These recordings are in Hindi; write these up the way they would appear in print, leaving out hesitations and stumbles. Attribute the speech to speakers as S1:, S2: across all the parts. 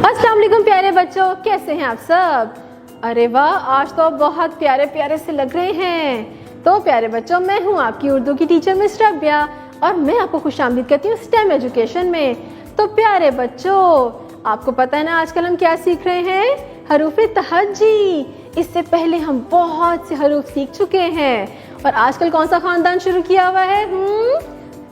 S1: अस्सलाम वालेकुम प्यारे बच्चों, कैसे हैं आप सब। अरे वाह, आज तो आप बहुत प्यारे प्यारे से लग रहे हैं। तो प्यारे बच्चों, मैं हूँ आपकी उर्दू की टीचर मिस रबिया और मैं आपको खुशामदीद कहती हूँ स्टेम एजुकेशन में। तो प्यारे बच्चों, आपको पता है ना आजकल हम क्या सीख रहे हैं, हरूफ तहज्जी। इससे पहले हम बहुत से हरूफ सीख चुके हैं और आजकल कौन सा खानदान शुरू किया हुआ है,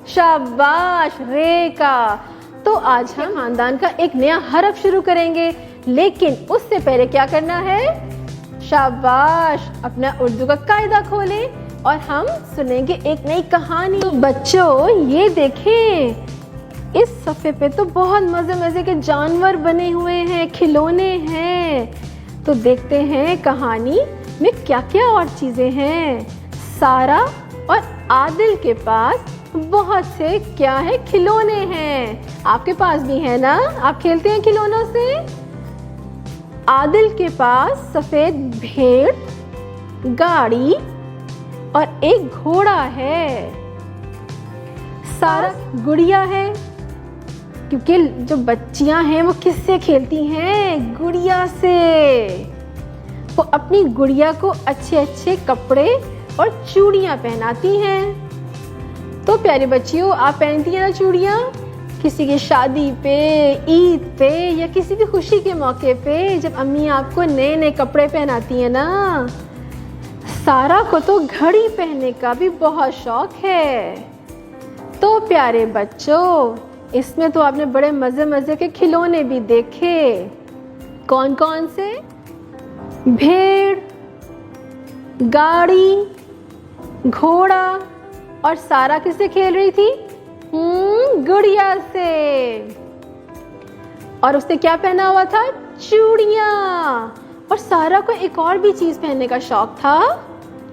S1: शाबाश, रे का। तो आज हम खानदान का एक नया हरफ शुरू करेंगे, लेकिन उससे पहले क्या करना है, शाबाश, अपना उर्दू का कायदा खोलें और हम सुनेंगे एक नई कहानी। तो बच्चों ये देखें, इस सफ़े पे तो बहुत मज़े मज़े के जानवर बने हुए हैं, खिलौने हैं। तो देखते हैं कहानी में क्या क्या और चीज़ें हैं। सारा और आदिल के पास बहुत से क्या है, खिलौने हैं। आपके पास भी है ना, आप खेलते हैं खिलौनों से। आदिल के पास सफेद भेड़, गाड़ी और एक घोड़ा है। सारा गुड़िया है, क्योंकि जो बच्चियां हैं वो किससे खेलती हैं, गुड़िया से। वो अपनी गुड़िया को अच्छे अच्छे कपड़े और चूड़ियां पहनाती हैं। तो प्यारी बच्चियों, आप पहनती हैं ना चूड़ियाँ, किसी की शादी पे, ईद पे या किसी भी खुशी के मौके पे, जब अम्मी आपको नए नए कपड़े पहनाती हैं ना। सारा को तो घड़ी पहनने का भी बहुत शौक है। तो प्यारे बच्चों, इसमें तो आपने बड़े मज़े मज़े के खिलौने भी देखे। कौन कौन से, भेड़, गाड़ी, घोड़ा, और सारा किससे खेल रही थी, गुड़िया से। और उसने क्या पहना हुआ था, चूड़ियां। और सारा को एक और भी चीज पहनने का शौक था,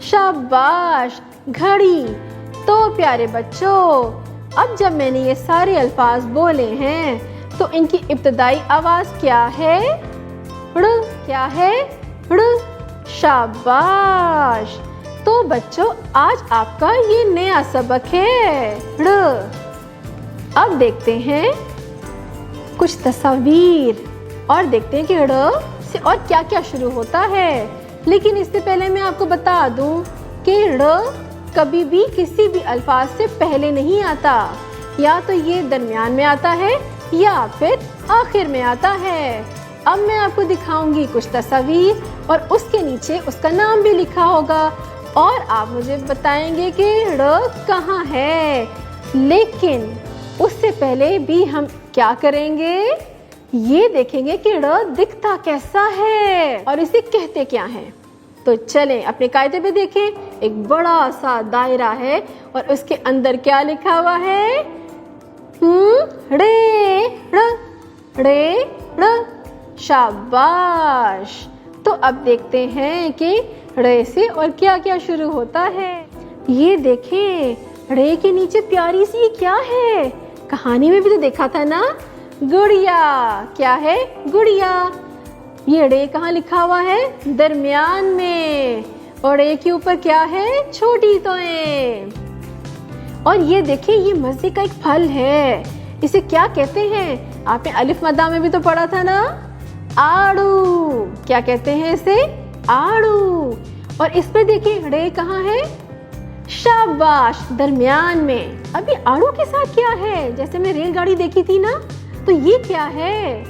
S1: शाबाश, घड़ी। तो प्यारे बच्चों, अब जब मैंने ये सारे अल्फाज बोले हैं तो इनकी इब्तदाई आवाज क्या है, क्या है, शाबाश। तो बच्चों, आज आपका ये नया सबक है, अब देखते हैं कुछ तस्वीर और देखते हैं कि से और क्या क्या शुरू होता है। लेकिन इससे पहले मैं आपको बता दूं कि कभी भी किसी भी अल्फाज से पहले नहीं आता, या तो ये दरमियान में आता है या फिर आखिर में आता है। अब मैं आपको दिखाऊंगी कुछ तस्वीर और उसके नीचे उसका नाम भी लिखा होगा और आप मुझे बताएंगे कि कहाँ है। लेकिन उससे पहले भी हम क्या करेंगे, ये देखेंगे कि दिखता कैसा है और इसे कहते क्या हैं। तो चलें अपने कायदे पे देखें। एक बड़ा सा दायरा है और उसके अंदर क्या लिखा हुआ है, रे, शाबाश। तो अब देखते हैं कि रे से और क्या क्या शुरू होता है। ये देखें, रे के नीचे प्यारी सी क्या है, कहानी में भी तो देखा था ना, गुड़िया। क्या है, गुड़िया। ये रे कहाँ लिखा हुआ है, दरमियान में, और रे के ऊपर क्या है, छोटी तोएं। और ये देखें, ये मजे का एक फल है, इसे क्या कहते हैं, आपने अलिफ मद्दा में भी तो पढ़ा था ना, आड़ू। क्या कहते हैं इसे, आड़ू। और इसमें देखिए रे कहाँ है, शाबाश, दरमियान में। अभी आड़ू के साथ क्या है, जैसे मैं रेलगाड़ी देखी थी ना, तो ये क्या है,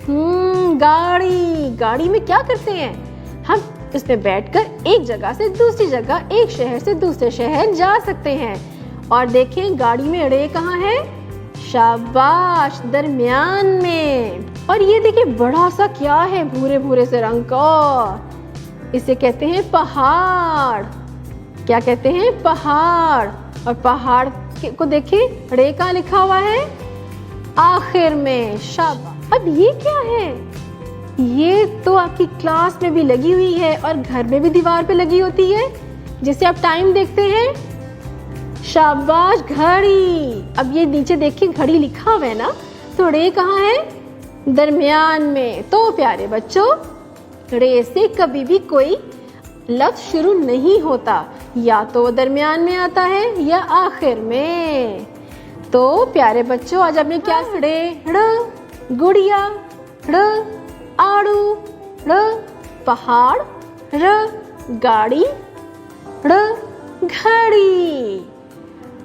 S1: गाड़ी। गाड़ी में क्या करते हैं, हम इसमें बैठकर एक जगह से दूसरी जगह, एक शहर से दूसरे शहर जा सकते हैं। और देखें गाड़ी में रे कहाँ है, शाबाश, दरमियान में। और ये देखिए बड़ा सा क्या है, भूरे भूरे से रंग का, इसे कहते हैं पहाड़। क्या कहते हैं, पहाड़। और पहाड़ को देखिए रे का लिखा हुआ है आखिर में, शाबाश। अब ये क्या है, ये तो आपकी क्लास में भी लगी हुई है और घर में भी दीवार पे लगी होती है, जिसे आप टाइम देखते हैं, शाबाश, घड़ी। अब ये नीचे देखिए घड़ी लिखा हुआ है ना, तो रे कहाँ है, दरमियान में। तो प्यारे बच्चों, रे से कभी भी कोई लफ्ज शुरू नहीं होता, या तो वो दरमियान में आता है या आखिर में। तो प्यारे बच्चों, आज आपने क्या, रे, गुड़िया, ड़ आड़ू, ड़ पहाड़, र गाड़ी, ड़ घड़ी।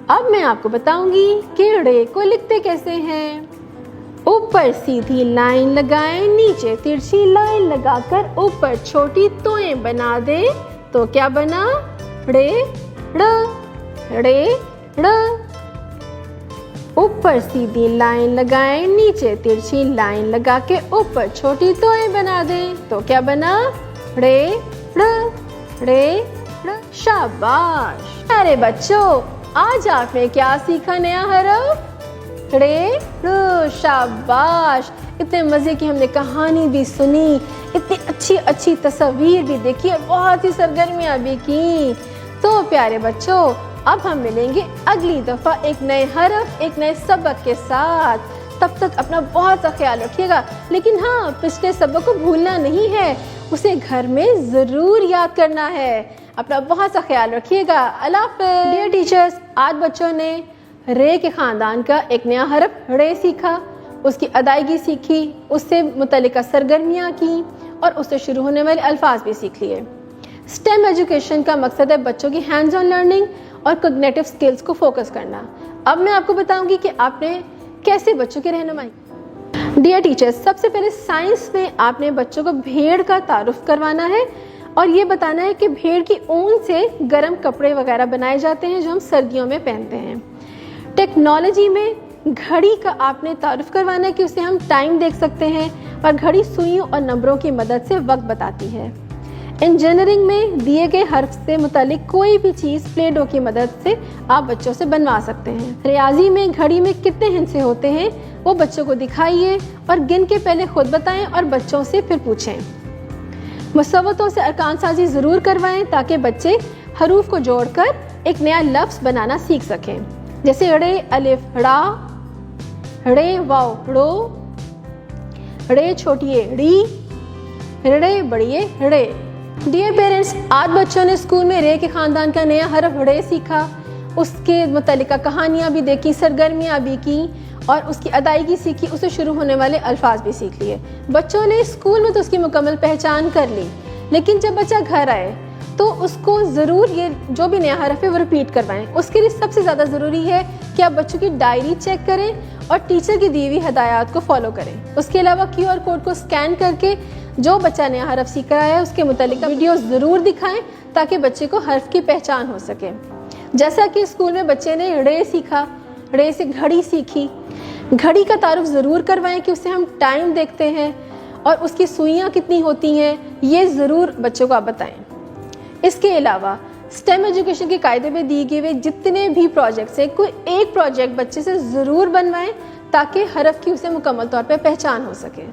S1: अब मैं आपको बताऊंगी कि ड़े को लिखते कैसे हैं। ऊपर सीधी लाइन लगाएं, नीचे तिरछी लाइन लगाकर ऊपर छोटी तोएं बना दें तो क्या बना? ड़े ड़, ड़े ड़। ऊपर सीधी लाइन लगाएं, नीचे तिरछी लाइन लगा के ऊपर छोटी तोएं बना दें तो क्या बना? ड़े ड़, ड़े ड़। शाबाश। अरे बच्चों, आज आपने क्या सीखा नया हरफ? ड़े ड़। शाबाश। इतने मजे की हमने कहानी भी सुनी, इतनी अच्छी अच्छी तस्वीर भी देखी और बहुत ही सरगर्मियां भी की। तो प्यारे बच्चों, अब हम मिलेंगे अगली दफा एक नए हरफ, एक नए सबक के साथ। तब तक अपना बहुत सा ख्याल रखिएगा, लेकिन हाँ, पिछले सबक को भूलना नहीं है, उसे घर में ज़रूर याद करना है। अपना बहुत सा ख्याल रखिएगा। अल्लाह हाफ़िज़। डियर टीचर्स, आज बच्चों ने रे के ख़ानदान का एक नया हरफ ड़े सीखा, उसकी अदायगी सीखी, उससे मुतल्लिका सरगर्मियाँ की और उससे शुरू होने वाले अल्फाज भी सीख लिए। स्टेम एजुकेशन का मकसद है बच्चों की हैंड्स ऑन लर्निंग और कॉग्निटिव स्किल्स को फोकस करना। अब मैं आपको बताऊंगी कि आपने कैसे बच्चों की रहनुमाई। डियर टीचर्स, सबसे पहले साइंस में आपने बच्चों को भेड़ का तारुफ करवाना है और ये बताना है कि भेड़ की ऊन से गर्म कपड़े वगैरह बनाए जाते हैं जो हम सर्दियों में पहनते हैं। टेक्नोलॉजी में घड़ी का आपने तारुफ करवाना है कि उससे हम टाइम देख सकते हैं और घड़ी सुइयों और नंबरों की मदद से वक्त बताती है। इंजीनियरिंग में दिए गए हर्फ से मुतालिक कोई भी चीज़ प्ले डो की मदद से आप बच्चों से बनवा सकते हैं। रियाजी में घड़ी में कितने हिस्से होते हैं वो बच्चों को दिखाइए और गिन के पहले खुद बताएं और बच्चों से फिर पूछें। मुसव्वतों से अरकान साजी ज़रूर करवाएं ताकि बच्चे हरूफ को जोड़कर एक नया लफ्ज़ बनाना सीख सकें, जैसे ड़े अलिफ ड़ा, ड़े वाव ड़ो, ड़े छोटिए ड़ी, ड़े बड़िए ड़े। डियर पेरेंट्स, आज बच्चों ने स्कूल में रे के ख़ानदान का नया हरफ ड़े सीखा, उसके मुतल्लिका कहानियाँ भी देखी, सरगर्मियाँ भी की और उसकी अदायगी सीखी, उससे शुरू होने वाले अल्फाज भी सीख लिए। बच्चों ने स्कूल में तो उसकी मुकम्मल पहचान कर ली, लेकिन जब बच्चा घर आए तो उसको ज़रूर ये जो भी नया हरफ है वो रिपीट करवाएं। उसके लिए सबसे ज़्यादा ज़रूरी है कि आप बच्चों की डायरी चेक करें और टीचर की दी हुई हदायत को फॉलो करें। उसके अलावा QR कोड को स्कैन करके जो बच्चा नया हरफ सीख रहा है उसके मुतालिक वीडियो ज़रूर दिखाएं ताकि बच्चे को हर्फ की पहचान हो सके। जैसा कि स्कूल में बच्चे ने ड़े सीखा, ड़े से घड़ी सीखी, घड़ी का तारुफ ज़रूर करवाएं कि उससे हम टाइम देखते हैं और उसकी सुइयाँ कितनी होती हैं, ये ज़रूर बच्चों को आप बताएं। इसके अलावा स्टेम एजुकेशन के कायदे में दिए गए हुए जितने भी प्रोजेक्ट्स हैं, कोई एक प्रोजेक्ट बच्चे से ज़रूर बनवाएं ताकि हरफ की उसे मुकम्मल तौर पर पहचान हो सके।